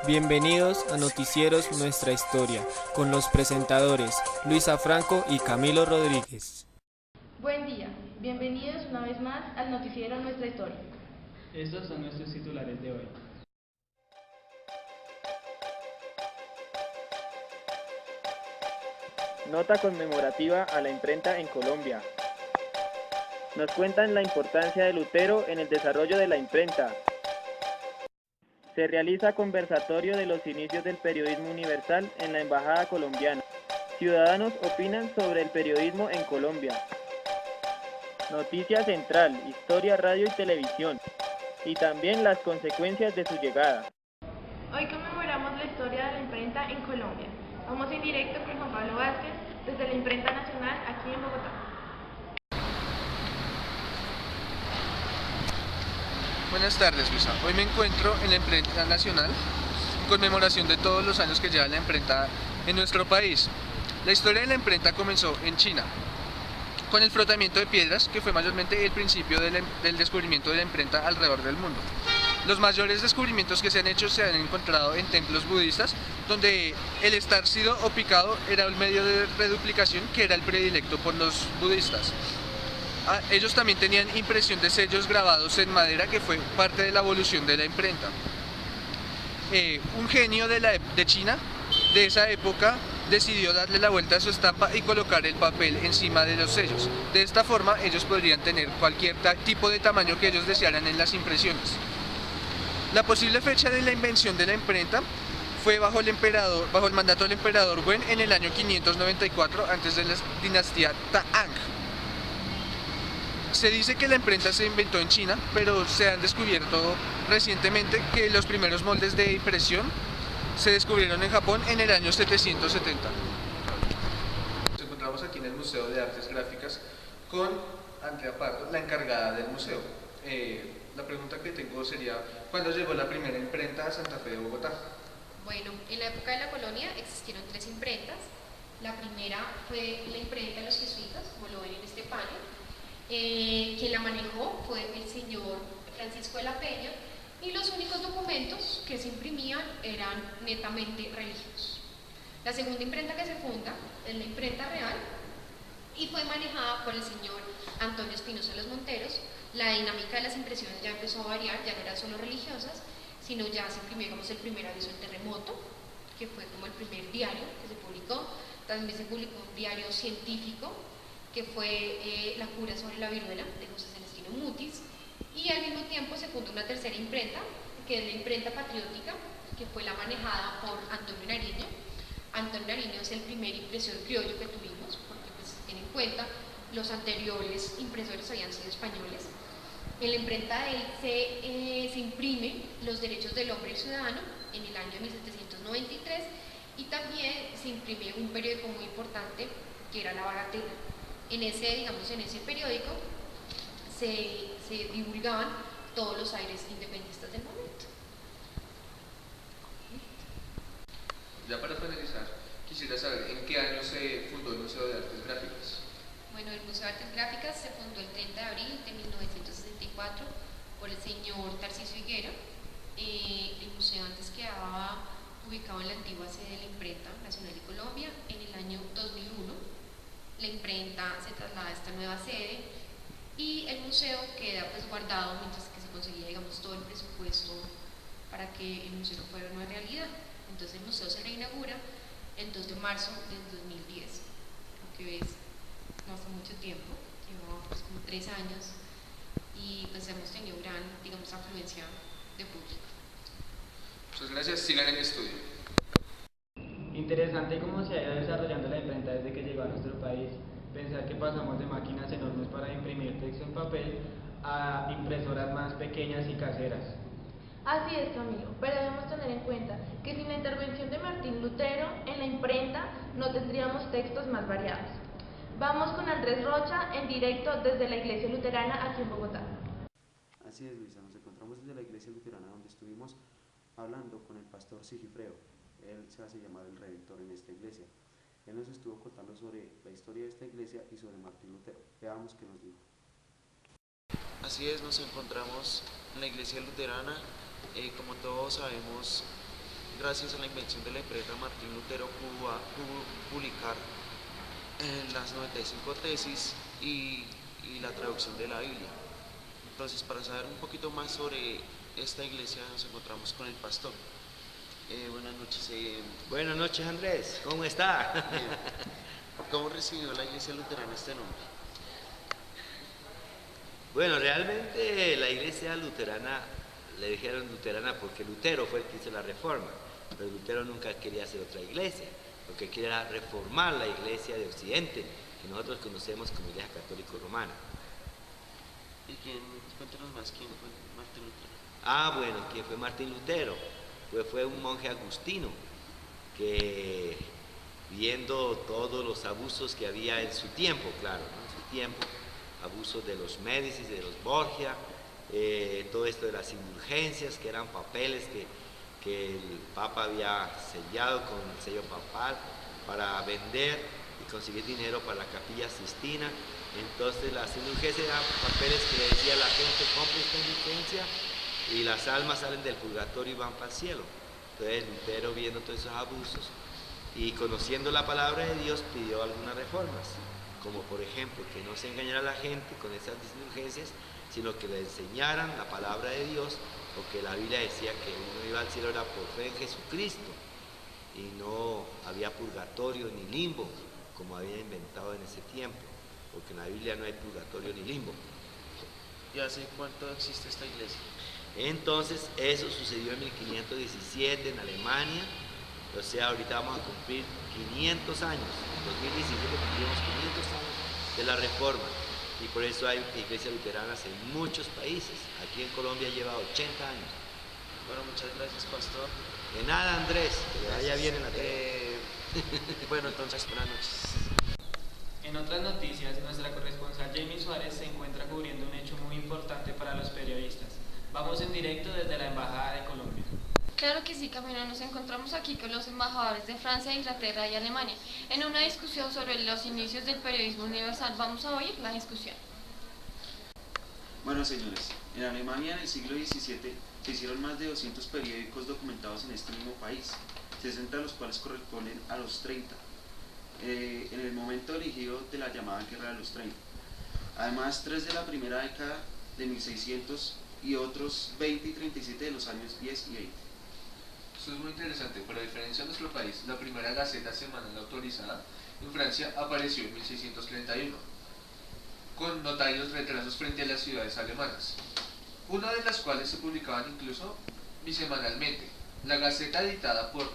Bienvenidos a Noticieros Nuestra Historia, con los presentadores Luisa Franco y Camilo Rodríguez. Buen día, bienvenidos una vez más al Noticiero Nuestra Historia. Estos son nuestros titulares de hoy. Nota conmemorativa a la imprenta en Colombia. Nos cuentan la importancia de Lutero en el desarrollo de la imprenta. Se realiza conversatorio de los inicios del periodismo universal en la Embajada colombiana. Ciudadanos opinan sobre el periodismo en Colombia. Noticia central, historia, radio y televisión. Y también las consecuencias de su llegada. Hoy conmemoramos la historia de la imprenta en Colombia. Vamos en directo con Juan Pablo Vázquez desde la Imprenta Nacional aquí en Bogotá. Buenas tardes, Luisa. Hoy me encuentro en la Imprenta Nacional en conmemoración de todos los años que lleva la imprenta en nuestro país. La historia de la imprenta comenzó en China, con el frotamiento de piedras, que fue mayormente el principio del descubrimiento de la imprenta alrededor del mundo. Los mayores descubrimientos que se han hecho se han encontrado en templos budistas, donde el estarcido o picado era un medio de reduplicación que era el predilecto por los budistas. Ellos también tenían impresión de sellos grabados en madera, que fue parte de la evolución de la imprenta. Un genio de China de esa época decidió darle la vuelta a su estampa y colocar el papel encima de los sellos. De esta forma ellos podrían tener cualquier tipo de tamaño que ellos desearan en las impresiones. La posible fecha de la invención de la imprenta fue bajo el mandato del emperador Wen en el año 594 antes de la dinastía Tang. Se dice que la imprenta se inventó en China, pero se han descubierto recientemente que los primeros moldes de impresión se descubrieron en Japón en el año 770. Nos encontramos aquí en el Museo de Artes Gráficas con Andrea Pardo, la encargada del museo. La pregunta que tengo sería, ¿cuándo llegó la primera imprenta a Santa Fe de Bogotá? Bueno, en la época de la colonia existieron 3 imprentas. La primera fue la imprenta de los jesuitas, como lo ven en este panel. Quien la manejó fue el señor Francisco de la Peña, y los únicos documentos que se imprimían eran netamente religiosos. La segunda imprenta que se funda es la Imprenta Real y fue manejada por el señor Antonio Espinosa Los Monteros. La dinámica de las impresiones ya empezó a variar, ya no eran solo religiosas, sino ya se imprimió, digamos, el primer aviso del terremoto, que fue como el primer diario que se publicó. También se publicó un diario científico, que fue La cura sobre la viruela, de José Celestino Mutis, y al mismo tiempo se fundó una tercera imprenta, que es la Imprenta Patriótica, que fue la manejada por Antonio Nariño. Antonio Nariño es el primer impresor criollo que tuvimos, porque pues, se tiene en cuenta, los anteriores impresores habían sido españoles. En la imprenta de él se imprime Los derechos del hombre y ciudadano en el año 1793, y también se imprime un periódico muy importante que era La Bagatela. En ese periódico se divulgaban todos los aires independentistas del momento. Ya para finalizar, quisiera saber en qué año se fundó el Museo de Artes Gráficas. Bueno, el Museo de Artes Gráficas se fundó el 30 de abril de 1964 por el señor Tarcisio Higuera. El museo antes quedaba ubicado en la antigua sede de la Imprenta Nacional de Colombia. En el año 2001, la imprenta se traslada a esta nueva sede y el museo queda pues guardado mientras que se conseguía, digamos, todo el presupuesto para que el museo fuera una realidad. Entonces el museo se reinaugura el 2 de marzo del 2010, aunque ves, no hace mucho tiempo, lleva pues como 3 años, y pues hemos tenido gran, digamos, afluencia de público. Muchas gracias, sigan en el estudio. Interesante cómo se ha ido desarrollando la imprenta desde que llegó a nuestro país. Pensar que pasamos de máquinas enormes para imprimir texto en papel a impresoras más pequeñas y caseras. Así es, Camilo, pero debemos tener en cuenta que sin la intervención de Martín Lutero en la imprenta no tendríamos textos más variados. Vamos con Andrés Rocha en directo desde la Iglesia Luterana aquí en Bogotá. Así es, Luisa, nos encontramos desde la Iglesia Luterana, donde estuvimos hablando con el pastor Sigifredo. Él se hace llamar el Redentor en esta iglesia. Él nos estuvo contando sobre la historia de esta iglesia y sobre Martín Lutero. Veamos qué nos dijo. Así es, nos encontramos en la Iglesia Luterana. Como todos sabemos, gracias a la invención de la imprenta, Martín Lutero pudo publicar las 95 tesis y la traducción de la Biblia. Entonces, para saber un poquito más sobre esta iglesia, nos encontramos con el pastor. Buenas noches. Buenas noches, Andrés. ¿Cómo está? ¿Cómo recibió la iglesia luterana este nombre? Bueno, realmente la iglesia luterana, le dijeron luterana porque Lutero fue el que hizo la reforma, pero Lutero nunca quería hacer otra iglesia, lo que quería era reformar la iglesia de Occidente, que nosotros conocemos como Iglesia Católica Romana. ¿Y cuéntanos más, quién fue Martín Lutero? Bueno, ¿quién fue Martín Lutero? Fue un monje agustino que, viendo todos los abusos que había en su tiempo, claro, ¿no? En su tiempo, abusos de los Médicis, de los Borgia, todo esto de las indulgencias, que eran papeles que el Papa había sellado con el sello papal para vender y conseguir dinero para la Capilla Sistina. Entonces las indulgencias eran papeles que le decía a la gente: compre esta indulgencia y las almas salen del purgatorio y van para el cielo. Entonces Lutero, viendo todos esos abusos y conociendo la palabra de Dios, pidió algunas reformas, como por ejemplo que no se engañara a la gente con esas indulgencias, sino que le enseñaran la palabra de Dios, porque la Biblia decía que uno iba al cielo era por fe en Jesucristo y no había purgatorio ni limbo como había inventado en ese tiempo, porque en la Biblia no hay purgatorio ni limbo. ¿Y hace cuánto existe esta iglesia? Entonces eso sucedió en 1517 en Alemania, o sea, ahorita vamos a cumplir 500 años, en 2017 cumplimos 500 años de la Reforma, y por eso hay iglesias luteranas en muchos países. Aquí en Colombia lleva 80 años. Bueno, muchas gracias, pastor. De nada, Andrés, que le vaya bien en la tarea. Bueno, entonces, buenas noches. En otras noticias, nuestra corresponsal Jamie Suárez se encuentra cubriendo un hecho muy importante para los periodistas. Vamos en directo desde la Embajada de Colombia. Claro que sí, Camilo, nos encontramos aquí con los embajadores de Francia, Inglaterra y Alemania en una discusión sobre los inicios del periodismo universal. Vamos a oír la discusión. Bueno, señores, en Alemania en el siglo XVII se hicieron más de 200 periódicos documentados en este mismo país, 60 de los cuales corresponden a los 30, en el momento elegido de la llamada Guerra de los 30. Además, 3 de la primera década de 1600 y otros 20 y 37 de los años 10 y 20. Esto es muy interesante, pero a diferencia de nuestro país, la primera gaceta semanal autorizada en Francia apareció en 1631, con notarios retrasos frente a las ciudades alemanas, una de las cuales se publicaban incluso bisemanalmente, la gaceta editada por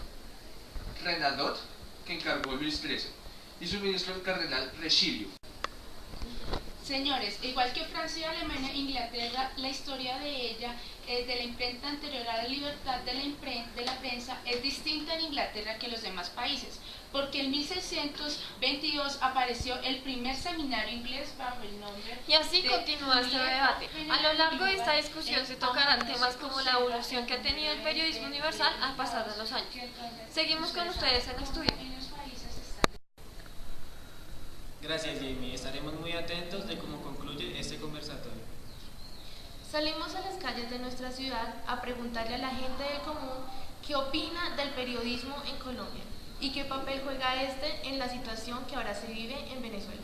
Renaudot, que encargó Luis XIII, y su ministro el cardenal Richelieu. Señores, igual que Francia, Alemania e Inglaterra, la historia de ella, de la imprenta anterior a la libertad de la prensa, es distinta en Inglaterra que en los demás países, porque en 1622 apareció el primer seminario inglés bajo el nombre... Y así continúa este debate. A lo largo de esta discusión se tocarán temas como la evolución que ha tenido el periodismo universal al pasar de los años. Seguimos con ustedes en el estudio. Gracias, Jamie. Estaremos muy atentos de cómo concluye este conversatorio. Salimos a las calles de nuestra ciudad a preguntarle a la gente del común qué opina del periodismo en Colombia y qué papel juega este en la situación que ahora se vive en Venezuela.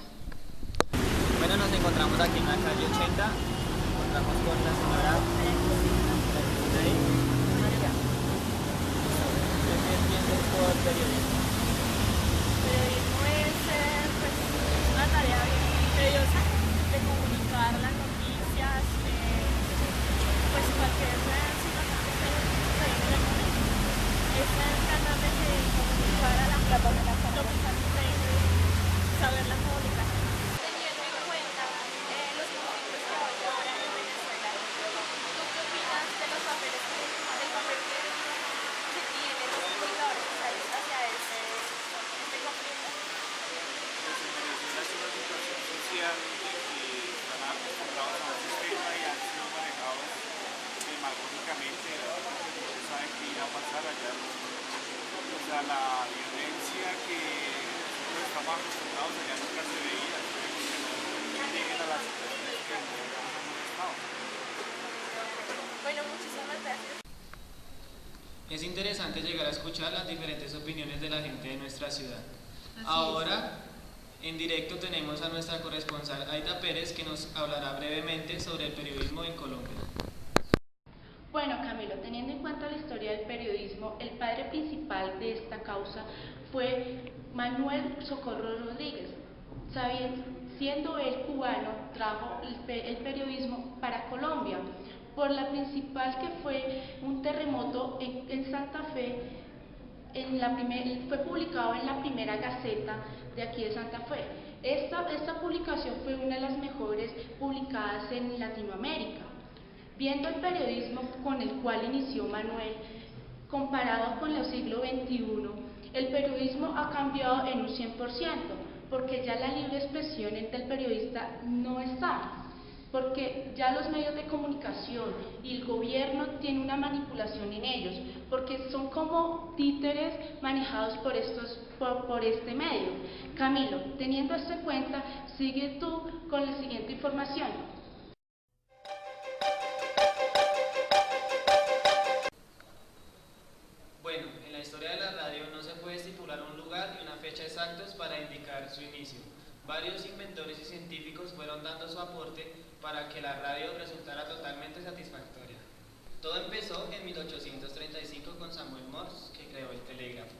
Bueno, nos encontramos aquí en la calle 80, nos encontramos con la señora María. ¿Qué piensas por periodismo? Periodismo es una tarea bien tediosa de comunicar las noticias, pues cualquier situación que esté sucediendo en el momento. Es tratar de comunicar a la gente lo que está sucediendo y saber la comunicación. Teniendo en cuenta los conflictos que hay ahora en Venezuela, ¿tú qué opinas de los papeles del papel que tienen los comunicadores sociales hacia este conflicto? Es una situación social de que están acostumbrados a un sistema y han sido manejados demagógicamente. No se sabe qué irá a pasar allá. O sea, la violencia que nosotros estamos acostumbrados allá nunca se veía. Esperemos que no lleguen a las situaciones que hemos estado. Bueno, muchísimas gracias. Es interesante llegar a escuchar las diferentes opiniones de la gente de nuestra ciudad. Ahora, en directo tenemos a nuestra corresponsal Aida Pérez, que nos hablará brevemente sobre el periodismo en Colombia. Bueno, Camilo, teniendo en cuenta la historia del periodismo, el padre principal de esta causa fue Manuel Socorro Rodríguez. Siendo él cubano, trajo el periodismo para Colombia, por la principal que fue un terremoto en Santa Fe. Fue publicado en la primera Gaceta de aquí de Santa Fe. Esta publicación fue una de las mejores publicadas en Latinoamérica. Viendo el periodismo con el cual inició Manuel, comparado con el siglo XXI, el periodismo ha cambiado en un 100%, porque ya la libre expresión del periodista no está, porque ya los medios de comunicación y el gobierno tienen una manipulación en ellos, porque son como títeres manejados por este medio. Camilo, teniendo esto en cuenta, sigue tú con la siguiente información. Bueno, en la historia de la radio no se puede estipular un lugar y una fecha exactos para indicar su inicio. Varios inventores y científicos fueron dando su aporte para que la radio resultara totalmente satisfactoria. Todo empezó en 1835 con Samuel Morse, que creó el telégrafo.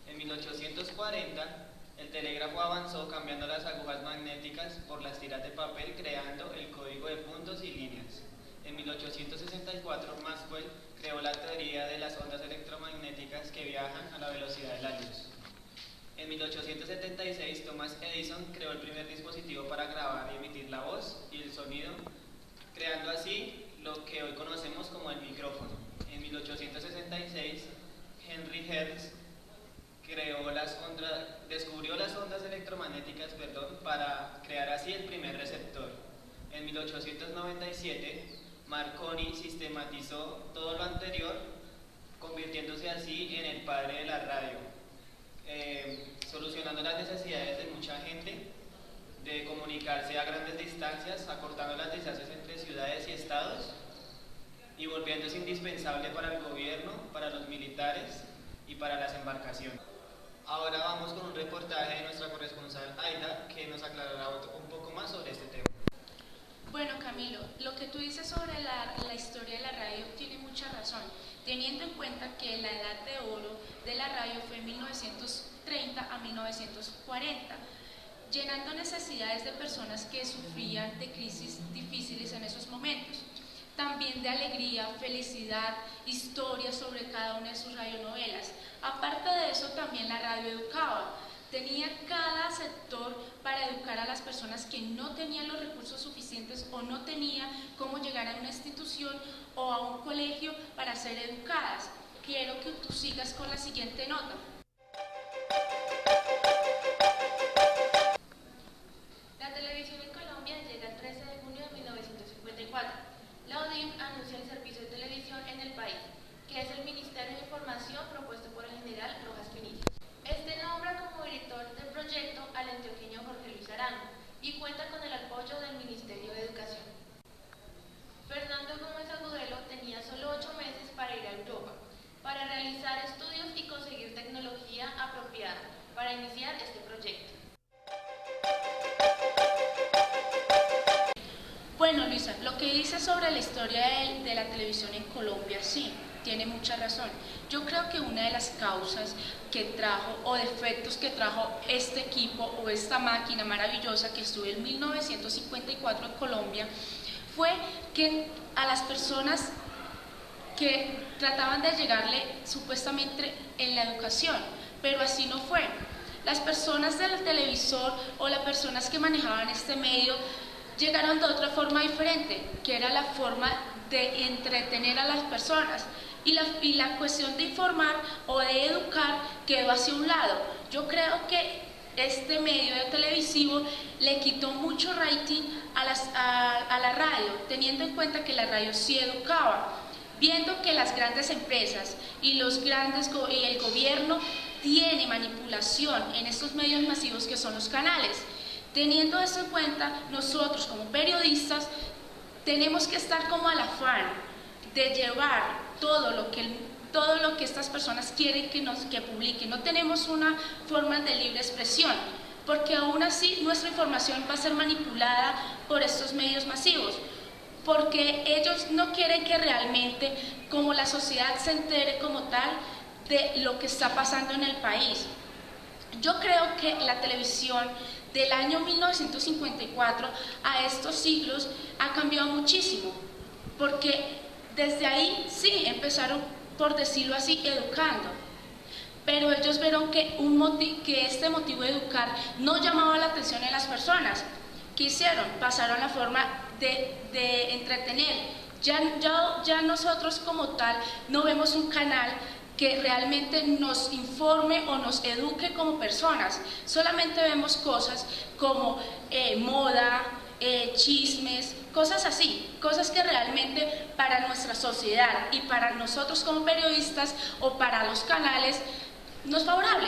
En 1840, el telégrafo avanzó cambiando las agujas magnéticas por las tiras de papel, creando el código de puntos y líneas. En 1864, Maxwell creó la teoría de las ondas electromagnéticas que viajan a la velocidad de la luz. En 1876, Thomas Edison creó el primer dispositivo para grabar y emitir la voz y el sonido, creando así lo que hoy conocemos como el micrófono. En 1866, Henry Hertz descubrió las ondas electromagnéticas para crear así el primer receptor. En 1897, Marconi sistematizó todo lo anterior, convirtiéndose así en el padre de la radio, solucionando las necesidades de mucha gente de comunicarse a grandes distancias, acortando las distancias entre ciudades y estados y volviéndose indispensable para el gobierno, para los militares y para las embarcaciones. Ahora vamos con un reportaje de nuestra corresponsal Aida, que nos aclarará un poco más sobre este tema. Bueno, Camilo, lo que tú dices sobre la historia de la radio tiene mucha razón, teniendo en cuenta que la edad de oro de la radio fue 1930 a 1940, llenando necesidades de personas que sufrían de crisis difíciles en esos momentos. También de alegría, felicidad, historias sobre cada una de sus radionovelas. Aparte de eso, también la radio educaba. Tenía cada sector para educar a las personas que no tenían los recursos suficientes o no tenían cómo llegar a una institución o a un colegio para ser educadas. Quiero que tú sigas con la siguiente nota. La televisión en Colombia llega el 13 de junio de 1954. La ODIM anuncia el servicio de televisión en el país, que es el Ministerio de Información propuesto por el general Rojas Pinilla. Este nombra como director del proyecto al antioqueño Jorge Luis Arango y cuenta con el apoyo del Ministerio de Educación. Fernando Gómez Agudelo tenía solo 8 meses para ir a Europa, para realizar estudios y conseguir tecnología apropiada para iniciar este proyecto. Bueno, Luisa, lo que dice sobre la historia de la televisión en Colombia, sí, tiene mucha razón. Yo creo que una de las causas que trajo o defectos que trajo este equipo o esta máquina maravillosa que estuvo en 1954 en Colombia fue que a las personas que trataban de llegarle supuestamente en la educación, pero así no fue. Las personas del televisor o las personas que manejaban este medio llegaron de otra forma diferente, que era la forma de entretener a las personas. Y la cuestión de informar o de educar quedó hacia un lado. Yo creo que este medio televisivo le quitó mucho rating a la radio, teniendo en cuenta que la radio sí educaba, viendo que las grandes empresas y el gobierno tiene manipulación en estos medios masivos que son los canales. Teniendo eso en cuenta, nosotros como periodistas tenemos que estar como al afán de llevar todo lo que todo lo que estas personas quieren que publiquen. No tenemos una forma de libre expresión, porque aún así nuestra información va a ser manipulada por estos medios masivos, porque ellos no quieren que realmente como la sociedad se entere como tal de lo que está pasando en el país. Yo creo que la televisión del año 1954 a estos siglos ha cambiado muchísimo, porque desde ahí sí empezaron, por decirlo así, educando, pero ellos vieron que, este motivo de educar no llamaba la atención de las personas. ¿Qué hicieron? Pasaron la forma de entretener. Ya nosotros como tal no vemos un canal que realmente nos informe o nos eduque como personas. Solamente vemos cosas como moda, chismes, cosas así, cosas que realmente para nuestra sociedad y para nosotros como periodistas o para los canales no es favorable.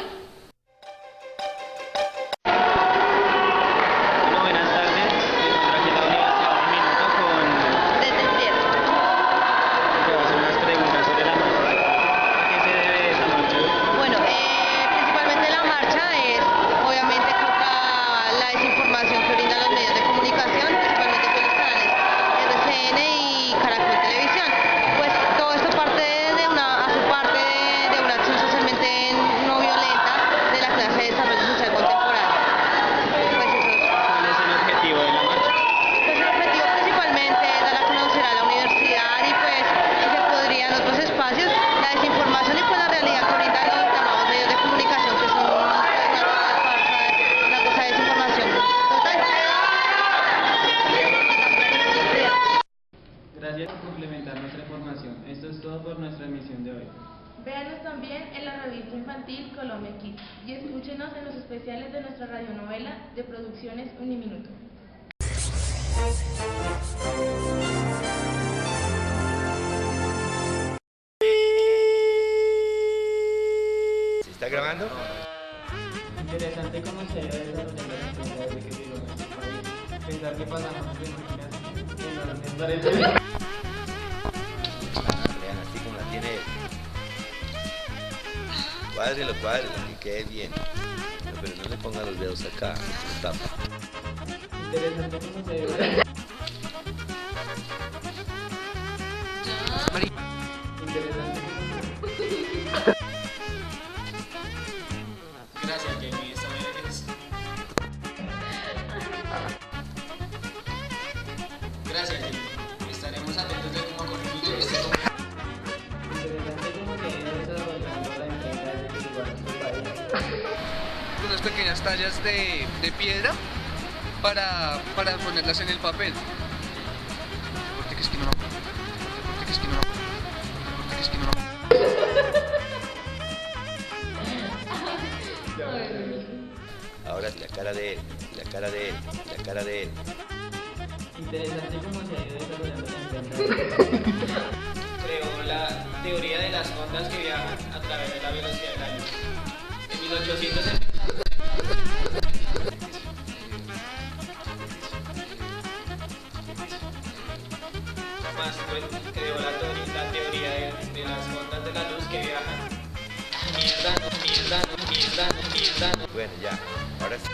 Gracias por complementar nuestra información. Esto es todo por nuestra emisión de hoy. Véanos también en la revista infantil Colombia Kids y escúchenos en los especiales de nuestra radionovela de Producciones Uniminuto. ¿Se está grabando? Interesante cómo se debe desarrollar la empresa desde que llegó a nuestro país. Pensar que pasamos de máquinas enormes parece bien. Vean, así como la tiene él. Cuádrelo, que quede bien. No, pero no le ponga los dedos acá, lo tapa. Interesante cómo se debe. Gracias, Jamie. Esta vez es... Gracias, Jamie. Estaremos atentos de cómo contribuye este Interesante cómo se debe desarrollando la empresa desde que llegó a nuestro país. Unas pequeñas tallas de piedra para ponerlas en el papel. Porque es que no. Porque es que no. Porque es que no. Ahora la cara de él, la cara de él, la cara de él. Interesante cómo se debe desarrollando la empresa. Creó la teoría de las ondas que viajan a través de la velocidad de la luz. En 1870 más creó la teoría de las ondas de la luz que viajan. Mierda. Bueno, ya, ahora sí.